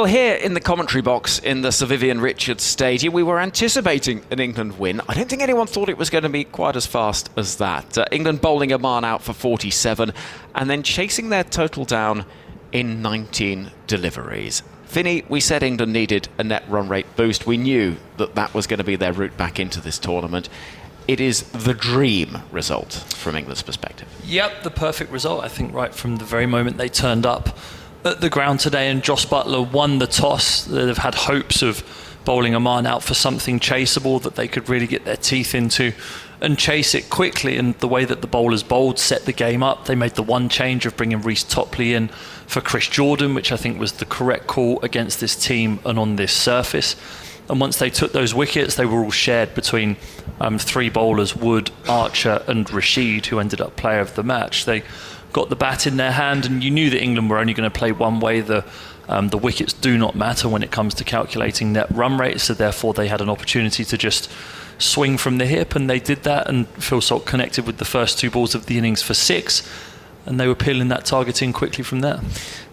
Well, here in the commentary box in the Sir Vivian Richards Stadium, we were anticipating an England win. I don't think anyone thought it was going to be quite as fast as that. England bowling Oman out for 47 and then chasing their total down in 19 deliveries. Finny, we said England needed a net run rate boost. We knew that that was going to be their route back into this tournament. It is the dream result from England's perspective. Yep, the perfect result, I think, right from the very moment they turned up at the ground today and Jos Buttler won the toss. They've had hopes of bowling Oman out for something chaseable that they could really get their teeth into and chase it quickly. And the way that the bowlers bowled set the game up. They made the one change of bringing Reece Topley in for Chris Jordan, which I think was the correct call against this team and on this surface. And once they took those wickets, they were all shared between three bowlers, Wood, Archer and Rashid, who ended up player of the match. They got the bat in their hand, and you knew that England were only going to play one way. The wickets do not matter when it comes to calculating net run rate, so therefore they had an opportunity to just swing from the hip, and they did that, and Phil Salt connected with the first two balls of the innings for 6, and they were peeling that target in quickly from there.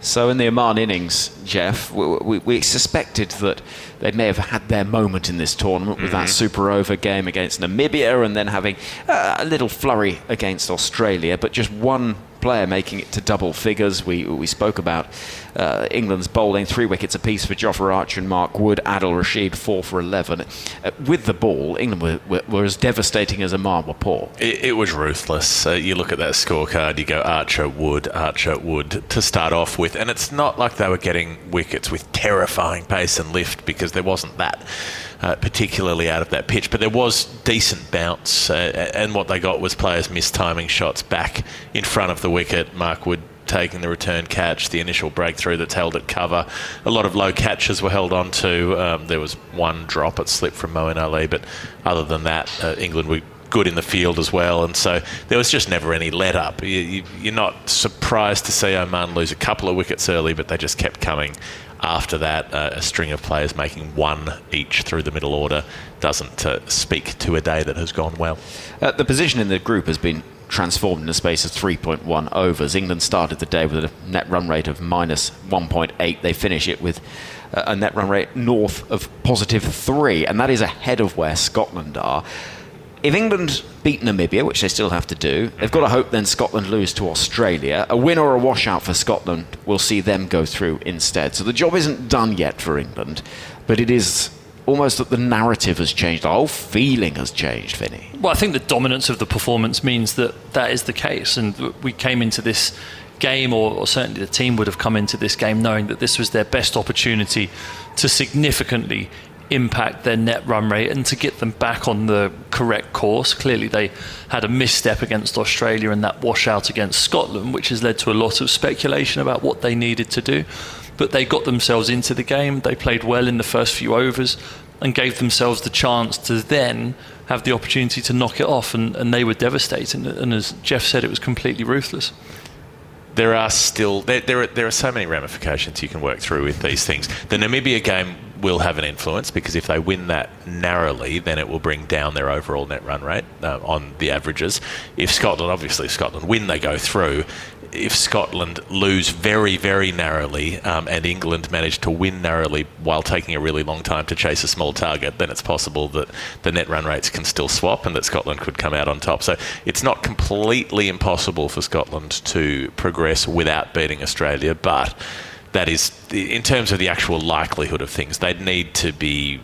So in the Oman innings, Jeff, we suspected that they may have had their moment in this tournament with that super over game against Namibia and then having a little flurry against Australia, but just one player making it to double figures. We spoke about England's bowling, 3 wickets apiece for Jofra Archer and Mark Wood, Adil Rashid 4 for 11. With the ball, England were as devastating as Oman were poor. It was ruthless. You look at that scorecard, you go Archer, Wood to start off with, and it's not like they were getting wickets with terrifying pace and lift, because there wasn't that particularly out of that pitch, but there was decent bounce, and what they got was players mistiming shots back in front of the wicket. Mark Wood taking the return catch, the initial breakthrough that's held at cover. A lot of low catches were held on to. There was one drop at slip from Moeen Ali, but other than that, England were good in the field as well, and so there was just never any let up. You're not surprised to see Oman lose a couple of wickets early, but they just kept coming after that. A string of players making one each through the middle order doesn't speak to a day that has gone well. The position in the group has been transformed in a space of 3.1 overs. England started the day with a net run rate of minus 1.8. They finish it with a net run rate north of positive 3, and that is ahead of where Scotland are. If England beat Namibia, which they still have to do, they've got to hope then Scotland lose to Australia. A win or a washout for Scotland will see them go through instead. So the job isn't done yet for England, but it is almost that the narrative has changed. The whole feeling has changed, Vinny. Well, I think the dominance of the performance means that that is the case. And we came into this game, or certainly the team would have come into this game knowing that this was their best opportunity to significantly impact their net run rate and to get them back on the correct course. Clearly they had a misstep against Australia and that washout against Scotland, which has led to a lot of speculation about what they needed to do. But they got themselves into the game, they played well in the first few overs and gave themselves the chance to then have the opportunity to knock it off, and they were devastating. And as Jeff said, it was completely ruthless. There are still there are so many ramifications you can work through with these things. The Namibia game will have an influence, because if they win that narrowly, then it will bring down their overall net run rate on the averages. If Scotland win, they go through. If Scotland lose very, very narrowly and England manage to win narrowly while taking a really long time to chase a small target, then it's possible that the net run rates can still swap and that Scotland could come out on top. So it's not completely impossible for Scotland to progress without beating Australia, but that is, in terms of the actual likelihood of things, they'd need to be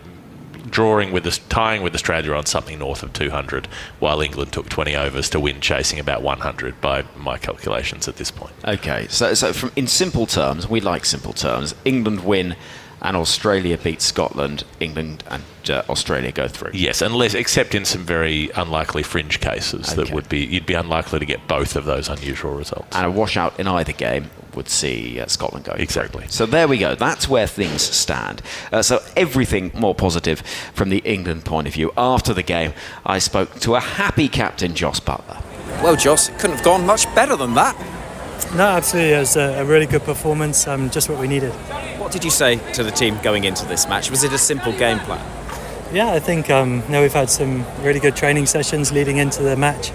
tying with Australia on something north of 200, while England took 20 overs to win, chasing about 100 by my calculations at this point. Okay, so in simple terms, we like simple terms, England win and Australia beat Scotland, England and Australia go through. Yes, except in some very unlikely fringe cases. Okay. You'd be unlikely to get both of those unusual results. And a washout in either game would see Scotland going exactly through. So there we go. That's where things stand. So everything more positive from the England point of view. After the game, I spoke to a happy captain, Jos Buttler. Well, Jos, it couldn't have gone much better than that. No, absolutely. It was a really good performance, just what we needed. What did you say to the team going into this match? Was it a simple game plan? Yeah, I think we've had some really good training sessions leading into the match.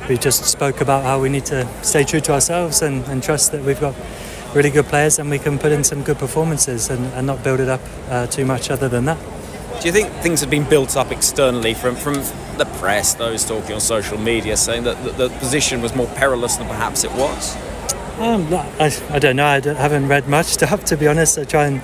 We just spoke about how we need to stay true to ourselves and trust that we've got really good players, then we can put in some good performances and not build it up too much other than that. Do you think things have been built up externally from the press, those talking on social media, saying that the position was more perilous than perhaps it was? I don't know. I haven't read much stuff, to be honest. I try and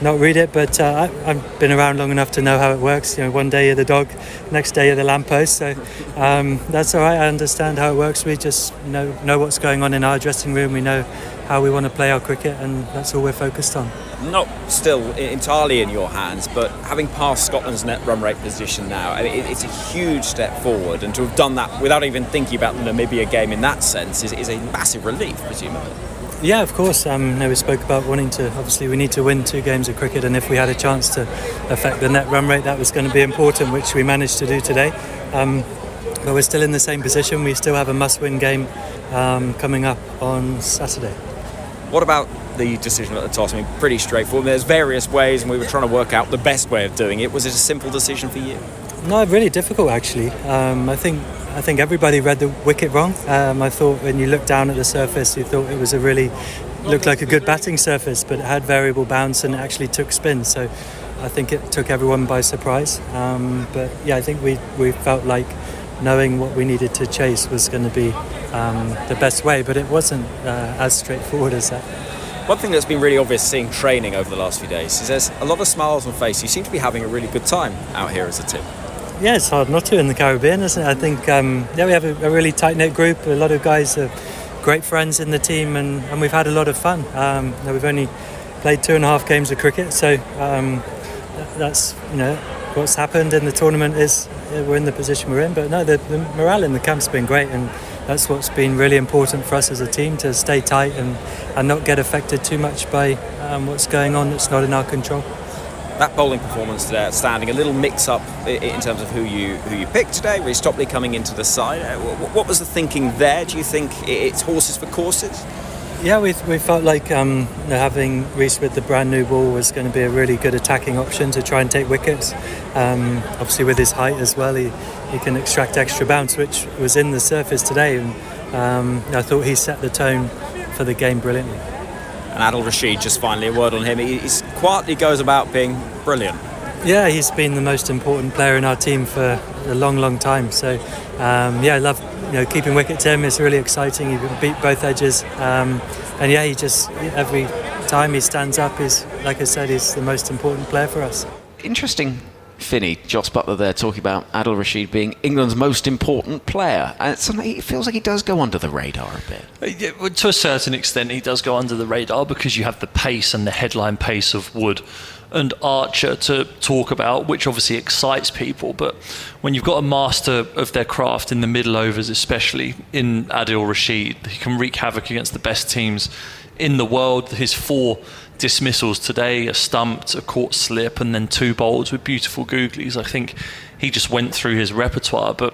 not read it, but I've been around long enough to know how it works. One day you're the dog, next day you're the lamppost. So that's all right. I understand how it works. We just know what's going on in our dressing room. We know how we want to play our cricket, and that's all we're focused on. Not still entirely in your hands, but having passed Scotland's net run rate position now, it's a huge step forward, and to have done that without even thinking about the Namibia game in that sense is a massive relief, presumably. Yeah, of course. We spoke about wanting to, obviously we need to win 2 games of cricket, and if we had a chance to affect the net run rate, that was going to be important, which we managed to do today. But we're still in the same position. We still have a must-win game coming up on Saturday. What about the decision at the toss? I mean, pretty straightforward. There's various ways, and we were trying to work out the best way of doing it. Was it a simple decision for you? No, really difficult actually. I think everybody read the wicket wrong. I thought when you looked down at the surface, you thought it was looked like a good batting surface, but it had variable bounce and it actually took spin. So I think it took everyone by surprise. But yeah, I think we felt like knowing what we needed to chase was going to be the best way, but it wasn't as straightforward as that. One thing that's been really obvious seeing training over the last few days is there's a lot of smiles on face. You seem to be having a really good time out here as a team. Yeah, it's hard not to in the Caribbean, isn't it? I think we have a really tight-knit group. A lot of guys are great friends in the team, and we've had a lot of fun. We've only played 2.5 games of cricket, so that's what's happened in the tournament is we're in the position we're in. But no, the morale in the camp's been great, and that's what's been really important for us as a team, to stay tight and not get affected too much by what's going on that's not in our control. That bowling performance today, outstanding. A little mix-up in terms of who you picked today. Reece Topley coming into the side. What was the thinking there? Do you think it's horses for courses? Yeah, we felt like having Reece with the brand new ball was going to be a really good attacking option to try and take wickets. Obviously with his height as well, he can extract extra bounce, which was in the surface today. And I thought he set the tone for the game brilliantly. And Adil Rashid, just finally a word on him. He quietly goes about being brilliant. Yeah, he's been the most important player in our team for a long time. So I love keeping wicket to him. It's really exciting. He can beat both edges. And yeah, he just every time he stands up, like I said, he's the most important player for us. Interesting, Finney, Joss Butler there talking about Adil Rashid being England's most important player. And it feels like he does go under the radar a bit. Yeah, well, to a certain extent, he does go under the radar because you have the pace and the headline pace of Wood and Archer to talk about, which obviously excites people. But when you've got a master of their craft in the middle overs, especially in Adil Rashid, he can wreak havoc against the best teams in the world. His 4 dismissals today, a stumped, a caught slip, and then 2 bowls with beautiful googlies. I think he just went through his repertoire, but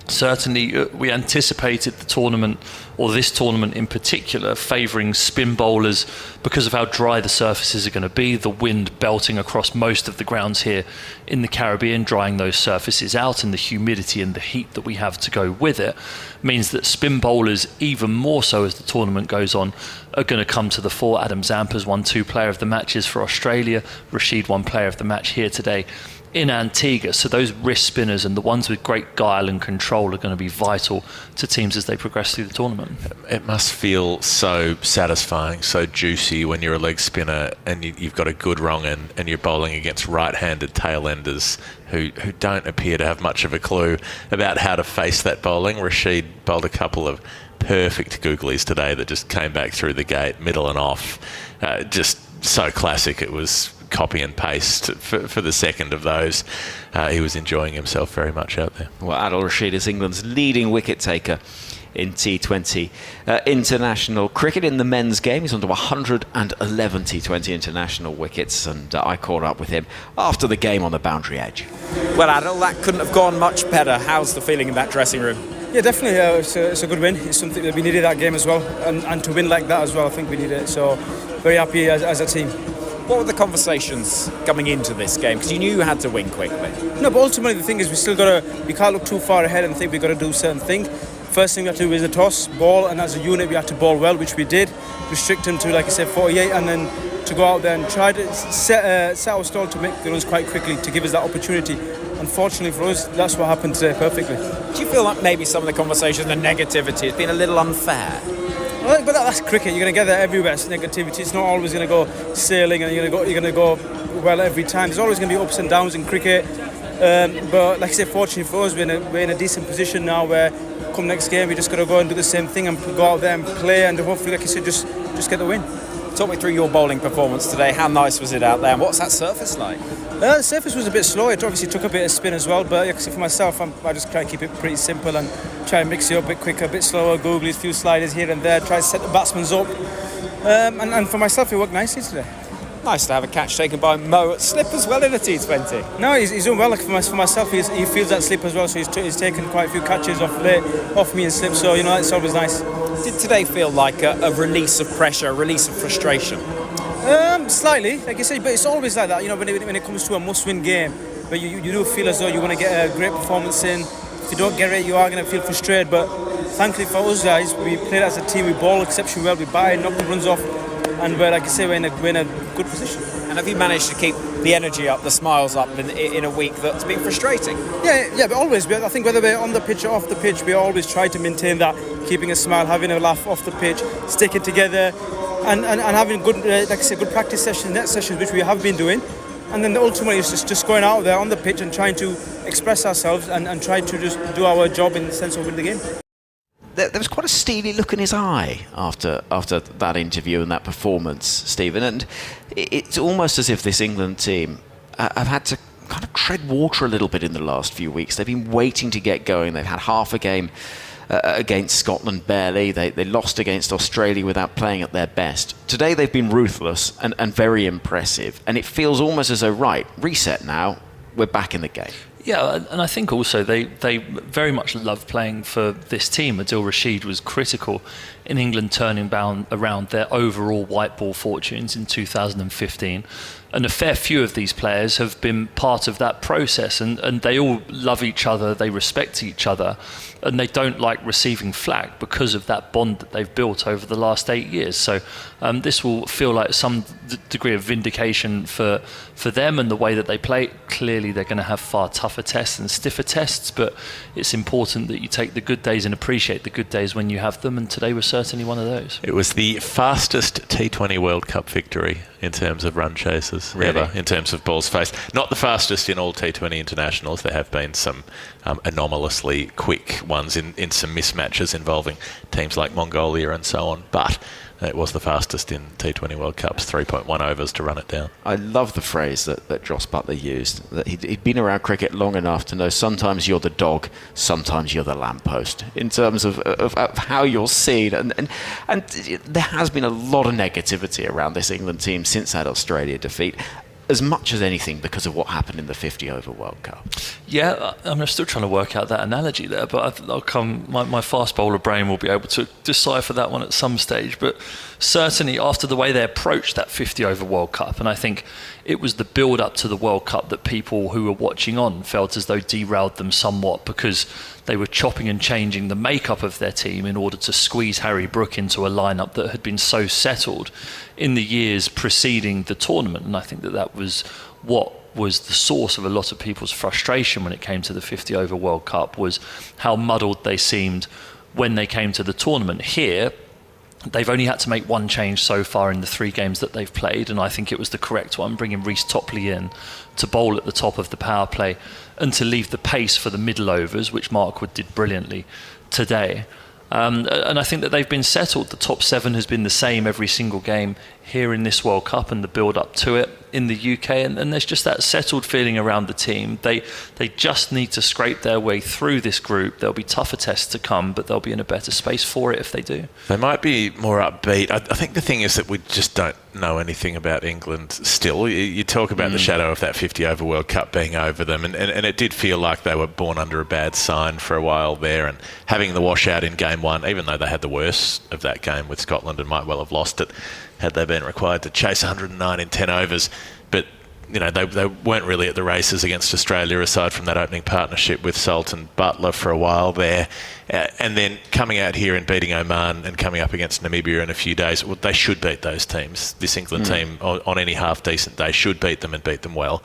certainly we anticipated the tournament, or this tournament in particular, favouring spin bowlers because of how dry the surfaces are going to be, the wind belting across most of the grounds here in the Caribbean, drying those surfaces out, and the humidity and the heat that we have to go with it means that spin bowlers, even more so as the tournament goes on, are going to come to the fore. Adam Zampa's won 2 player of the matches for Australia. Rashid won player of the match here today in Antigua. So those wrist spinners and the ones with great guile and control are going to be vital to teams as they progress through the tournament. It must feel so satisfying, so juicy when you're a leg spinner and you've got a good wrong and you're bowling against right-handed tail-enders who don't appear to have much of a clue about how to face that bowling. Rashid bowled a couple of perfect googlies today that just came back through the gate, middle and off. Just so classic. It was copy and paste for the second of those. He was enjoying himself very much out there. Well, Adil Rashid is England's leading wicket taker in T20 international cricket. In the men's game, he's on to 111 T20 international wickets, and I caught up with him after the game on the boundary edge. Well, Adil, that couldn't have gone much better. How's the feeling in that dressing room? Yeah, definitely. It's a good win. It's something that we needed that game as well, and to win like that as well, I think we needed it. So very happy as a team. What were the conversations coming into this game? Because you knew you had to win quickly. No, but ultimately the thing is we can't look too far ahead and think we've got to do certain things. first thing we had to do is the toss, ball, and as a unit we had to ball well, which we did. Restrict them to, like I said, 48, and then to go out there and try to set our stall to make the runs quite quickly to give us that opportunity. Unfortunately for us, that's what happened today perfectly. Do you feel like maybe some of the conversation, the negativity, has been a little unfair? Well, but that's cricket. You're going to get that everywhere. It's negativity. It's not always going to go sailing, and you're going to go well every time. There's always going to be ups and downs in cricket. But like I said, fortunately for us, we're in a decent position now where come next game we just got to go and do the same thing and go out there and play, and hopefully, like I said, just get the win. Talk me through your bowling performance today. How nice was it out there, and what's that surface like? The surface was a bit slow. It obviously took a bit of spin as well, but like I said, for myself, I just try to keep it pretty simple and try and mix it up a bit quicker, a bit slower, googlies, a few sliders here and there, try to set the batsmen up. And for myself, it worked nicely today. Nice to have a catch taken by Mo at slip as well in a T20. No, he's doing well. Like for myself, he feels that slip as well, so he's taken quite a few catches off me and slip, so it's always nice. Did today feel like a release of pressure, a release of frustration? Slightly, like you said, but it's always like that. When it comes to a must-win game, but you do feel as though you want to get a great performance in. If you don't get it, you are going to feel frustrated. But thankfully for us guys, we played as a team. We bowled exceptionally well. We batted, knocked the runs off, and like I say, we're in a good position. And have you managed to keep the energy up, the smiles up in a week that's been frustrating? Yeah, but always. I think whether we're on the pitch or off the pitch, we always try to maintain that, keeping a smile, having a laugh off the pitch, sticking together, and having good, like I said, good practice sessions, net sessions, which we have been doing. And then ultimately it's just going out there on the pitch and trying to express ourselves and try to just do our job in the sense of winning the game. There was quite a steely look in his eye after that interview and that performance, Stephen. And it's almost as if this England team have had to kind of tread water a little bit in the last few weeks. They've been waiting to get going. They've had half a game against Scotland barely. They lost against Australia without playing at their best. Today they've been ruthless and very impressive. And it feels almost as though, right, reset now, we're back in the game. Yeah, and I think also they very much love playing for this team. Adil Rashid was critical in England turning around their overall white ball fortunes in 2015. And a fair few of these players have been part of that process, and they all love each other, they respect each other, and they don't like receiving flack because of that bond that they've built over the last 8 years. So this will feel like some degree of vindication for them and the way that they play. Clearly they're going to have far tougher tests and stiffer tests, but it's important that you take the good days and appreciate the good days when you have them, and today was certainly one of those. It was the fastest T20 World Cup victory in terms of run chases ever, in terms of balls faced. Not the fastest in all T20 internationals. There have been some anomalously quick ones in some mismatches involving teams like Mongolia and so on, but it was the fastest in T20 World Cups, 3.1 overs to run it down. I love the phrase that Joss Butler used, that he'd been around cricket long enough to know sometimes you're the dog, sometimes you're the lamppost, in terms of how you're seen. And there has been a lot of negativity around this England team since that Australia defeat, as much as anything because of what happened in the 50-over World Cup. Yeah, I'm still trying to work out that analogy there, but my fast bowler brain will be able to decipher that one at some stage. But certainly after the way they approached that 50-over World Cup, and I think it was the build-up to the World Cup that people who were watching on felt as though derailed them somewhat, because they were chopping and changing the makeup of their team in order to squeeze Harry Brook into a lineup that had been so settled in the years preceding the tournament. And I think that was what was the source of a lot of people's frustration when it came to the 50-over World Cup, was how muddled they seemed when they came to the tournament. Here, they've only had to make one change so far in the 3 games that they've played, and I think it was the correct one, bringing Reece Topley in to bowl at the top of the power play and to leave the pace for the middle overs, which Mark Wood did brilliantly today. And I think that they've been settled. The top 7 has been the same every single game here in this World Cup and the build-up to it in the UK, and there's just that settled feeling around the team. They just need to scrape their way through this group. There'll be tougher tests to come, but they'll be in a better space for it if they do. They might be more upbeat. I think the thing is that we just don't know anything about England still. You talk about the shadow of that 50-over World Cup being over them, and it did feel like they were born under a bad sign for a while there, and having the washout in Game 1, even though they had the worst of that game with Scotland and might well have lost it had they been required to chase 109 in 10 overs. But they weren't really at the races against Australia aside from that opening partnership with Salt and Butler for a while there. And then coming out here and beating Oman and coming up against Namibia in a few days, well, they should beat those teams. This England team, on any half-decent day, should beat them and beat them well.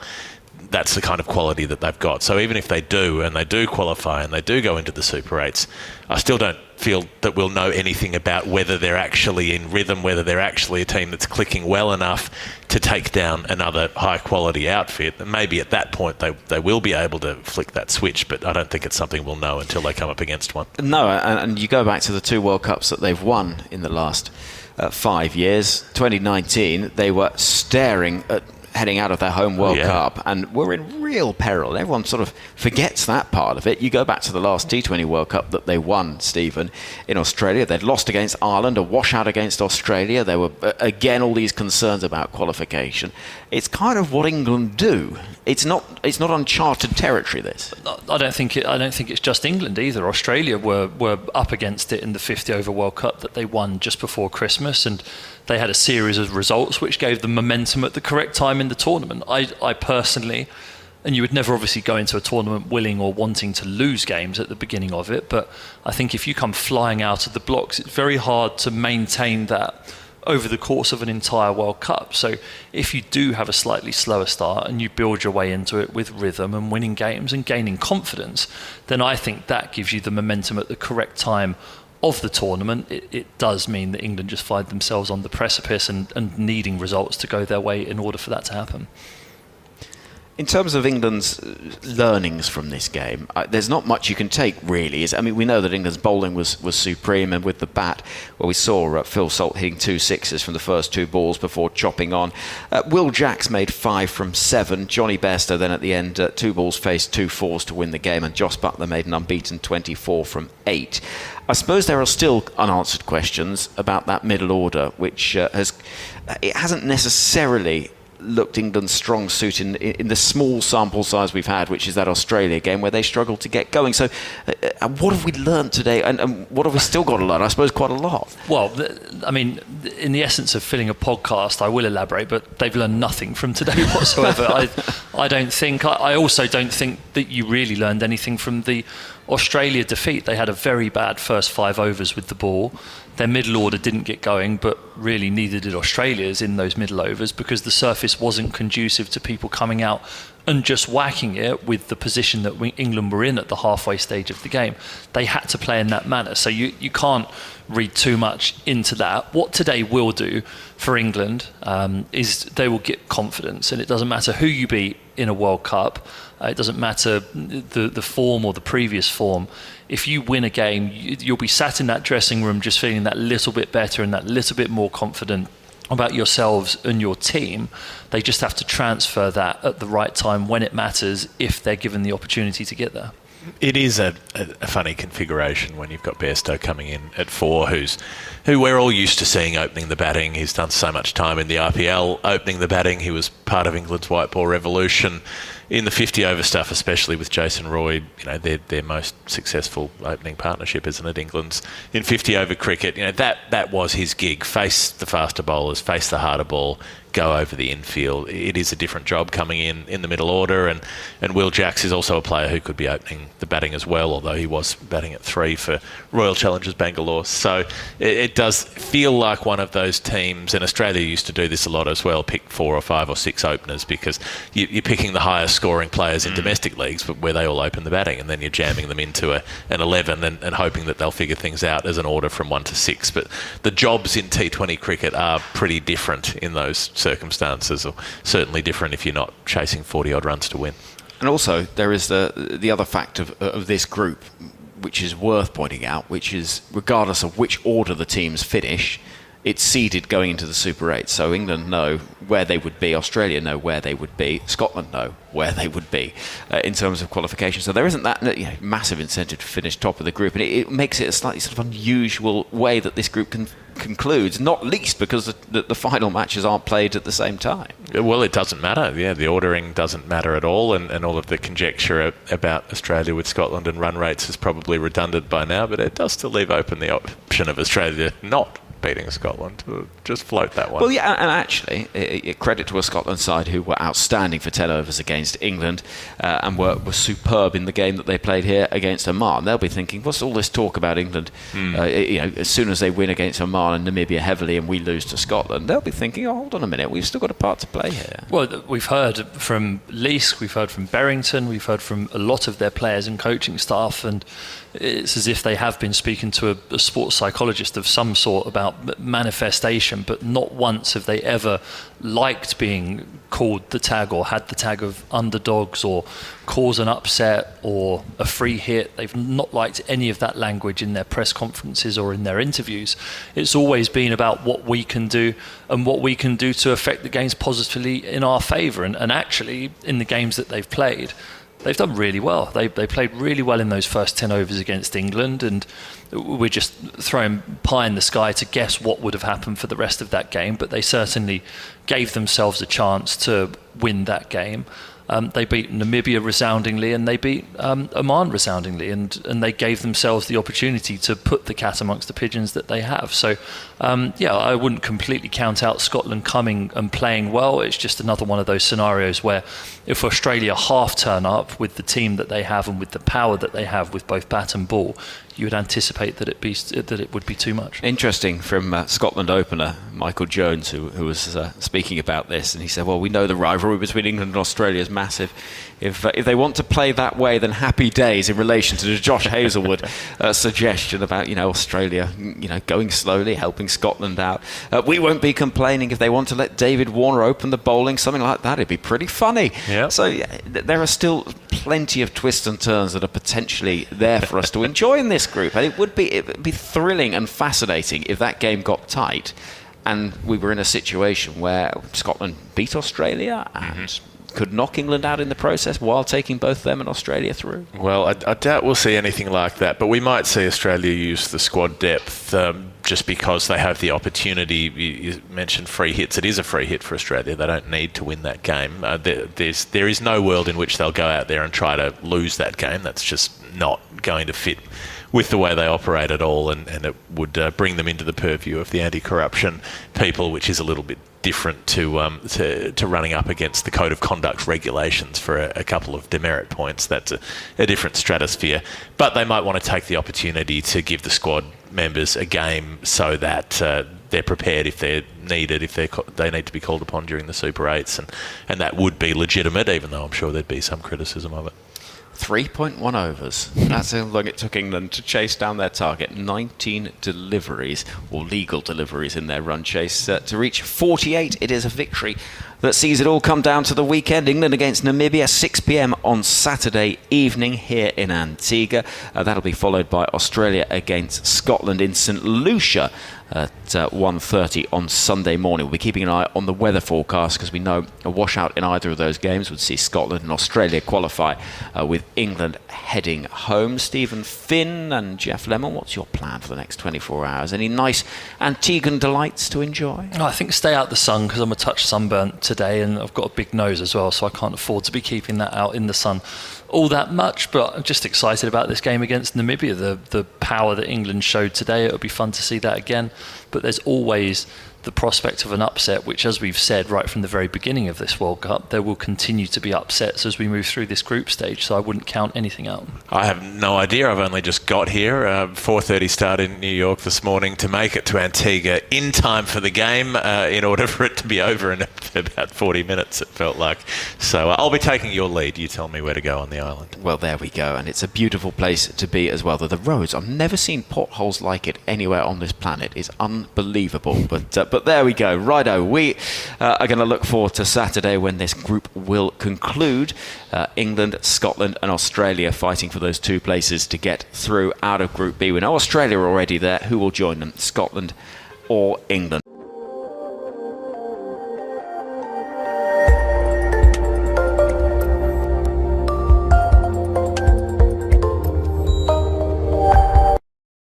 That's the kind of quality that they've got. So even if they do, and they do qualify and they do go into the Super 8s, I still don't feel that we'll know anything about whether they're actually in rhythm, whether they're actually a team that's clicking well enough to take down another high-quality outfit. And maybe at that point they will be able to flick that switch, but I don't think it's something we'll know until they come up against one. No, and you go back to the 2 World Cups that they've won in the last 5 years. 2019, they were staring at heading out of their home World Cup and were in real peril. Everyone sort of forgets that part of it. You go back to the last T20 World Cup that they won, Stephen, in Australia. They'd lost against Ireland, a washout against Australia. There were, again, all these concerns about qualification. It's kind of what England do. It's not uncharted territory, this. I don't think it's just England either. Australia were up against it in the 50 over World Cup that they won just before Christmas, and they had a series of results which gave them momentum at the correct time in the tournament. I personally, and you would never obviously go into a tournament willing or wanting to lose games at the beginning of it, but I think if you come flying out of the blocks, it's very hard to maintain that over the course of an entire World Cup. So if you do have a slightly slower start and you build your way into it with rhythm and winning games and gaining confidence, then I think that gives you the momentum at the correct time of the tournament. It does mean that England just find themselves on the precipice and needing results to go their way in order for that to happen. In terms of England's learnings from this game, there's not much you can take, really. We know that England's bowling was supreme, and with the bat, well, we saw Phil Salt hitting 2 sixes from the first 2 balls before chopping on. Will Jacks made 5 from 7. Johnny Bairstow then at the end, 2 balls faced 2 fours to win the game, and Jos Buttler made an unbeaten 24 from 8. I suppose there are still unanswered questions about that middle order, which hasn't necessarily looked England's strong suit in the small sample size we've had, which is that Australia game where they struggled to get going. So what have we learned today, and what have we still got to learn? I suppose quite a lot. Well, in the essence of filling a podcast, I will elaborate, but they've learned nothing from today whatsoever. I don't think. I also don't think that you really learned anything from the Australia defeat. They had a very bad first 5 overs with the ball. Their middle order didn't get going, but really neither did Australia's in those middle overs, because the surface wasn't conducive to people coming out and just whacking it with the position that England were in at the halfway stage of the game. They had to play in that manner. So you can't read too much into that. What today will do for England is they will get confidence, and it doesn't matter who you beat in a World Cup. It doesn't matter the form or the previous form. If you win a game, you'll be sat in that dressing room just feeling that little bit better and that little bit more confident about yourselves and your team. They just have to transfer that at the right time when it matters, if they're given the opportunity to get there. It is a funny configuration when you've got Bairstow coming in at 4, who we're all used to seeing opening the batting. He's done so much time in the IPL opening the batting. He was part of England's white ball revolution in the 50 over stuff, especially with Jason Roy. Their most successful opening partnership, isn't it? England's in 50 over cricket. That was his gig. Face the faster bowlers, face the harder ball, go over the infield. It is a different job coming in the middle order, and Will Jacks is also a player who could be opening the batting as well, although he was batting at 3 for Royal Challengers Bangalore. So it does feel like one of those teams, and Australia used to do this a lot as well, pick 4 or 5 or 6 openers, because you're picking the highest scoring players in domestic leagues, but where they all open the batting, and then you're jamming them into an 11 and hoping that they'll figure things out as an order from 1 to 6. But the jobs in T20 cricket are pretty different in those circumstances, or certainly different if you're not chasing 40-odd runs to win. And also, there is the other fact of this group, which is worth pointing out, which is regardless of which order the teams finish, it's seeded going into the Super 8. So England know where they would be, Australia know where they would be, Scotland know where they would be in terms of qualification. So there isn't that massive incentive to finish top of the group, and it makes it a slightly sort of unusual way that this group can concludes, not least because the final matches aren't played at the same time. Well, it doesn't matter. Yeah, the ordering doesn't matter at all, and all of the conjecture about Australia with Scotland and run rates is probably redundant by now, but it does still leave open the option of Australia not beating Scotland. Just float that one. Well, yeah, and actually, credit to a Scotland side who were outstanding for 10 overs against England and were superb in the game that they played here against Oman. They'll be thinking, what's all this talk about England? As soon as they win against Oman and Namibia heavily and we lose to Scotland, they'll be thinking, oh, hold on a minute, we've still got a part to play here. Well, we've heard from Leask, we've heard from Berrington, we've heard from a lot of their players and coaching staff, and it's as if they have been speaking to a sports psychologist of some sort about manifestation, but not once have they ever liked being called the tag or had the tag of underdogs or cause an upset or a free hit. They've not liked any of that language in their press conferences or in their interviews. It's always been about what we can do and what we can do to affect the games positively in our favour. And actually, in the games that they've played, they've done really well. They played really well in those first 10 overs against England, and we're just throwing pie in the sky to guess what would have happened for the rest of that game, but they certainly gave themselves a chance to win that game. They beat Namibia resoundingly, and they beat Oman resoundingly, and they gave themselves the opportunity to put the cat amongst the pigeons that they have. So, I wouldn't completely count out Scotland coming and playing well. It's just another one of those scenarios where if Australia half turn up with the team that they have and with the power that they have with both bat and ball, you would anticipate that it would be too much. Interesting from Scotland opener Michael Jones, who was speaking about this, and he said, well, we know the rivalry between England and Australia is massive. If they want to play that way, then happy days in relation to the Josh Hazlewood suggestion about Australia going slowly, helping Scotland out. We won't be complaining if they want to let David Warner open the bowling, something like that. It'd be pretty funny. Yep. So there are still plenty of twists and turns that are potentially there for us to enjoy in this group, and it would be thrilling and fascinating if that game got tight and we were in a situation where Scotland beat Australia and could knock England out in the process while taking both them and Australia through. Well, I doubt we'll see anything like that, but we might see Australia use the squad depth just because they have the opportunity. You mentioned free hits. It is a free hit for Australia. They don't need to win that game. There is no world in which they'll go out there and try to lose that game. That's just not going to fit with the way they operate at all, and it would bring them into the purview of the anti-corruption people, which is a little bit different to running up against the code of conduct regulations for a couple of demerit points. That's a different stratosphere. But they might want to take the opportunity to give the squad members a game so that they're prepared if they're needed, if they need to be called upon during the Super 8s, and that would be legitimate, even though I'm sure there'd be some criticism of it. 3.1 overs. That's how long it took England to chase down their target. 19 deliveries, or legal deliveries in their run chase, to reach 48. It is a victory that sees it all come down to the weekend. England against Namibia, 6 p.m. on Saturday evening here in Antigua. That'll be followed by Australia against Scotland in St Lucia at 1:30 on Sunday morning. We'll be keeping an eye on the weather forecast because we know a washout in either of those games would see Scotland and Australia qualify with England heading home. Stephen Finn and Jeff Lemon, what's your plan for the next 24 hours? Any nice Antiguan delights to enjoy? I think stay out the sun because I'm a touch sunburnt today and I've got a big nose as well, so I can't afford to be keeping that out in the sun all that much, but I'm just excited about this game against Namibia. The power that England showed today, it'll be fun to see that again, but there's always the prospect of an upset, which, as we've said right from the very beginning of this World Cup, there will continue to be upsets as we move through this group stage, so I wouldn't count anything out. I have no idea. I've only just got here. 4:30 start in New York this morning to make it to Antigua in time for the game in order for it to be over in about 40 minutes, it felt like. So I'll be taking your lead. You tell me where to go on the island. Well, there we go, and it's a beautiful place to be as well. The roads, I've never seen potholes like it anywhere on this planet. It's unbelievable, but there we go. Righto, we are going to look forward to Saturday when this group will conclude. England, Scotland and Australia fighting for those two places to get through out of Group B. We know Australia are already there. Who will join them, Scotland or England?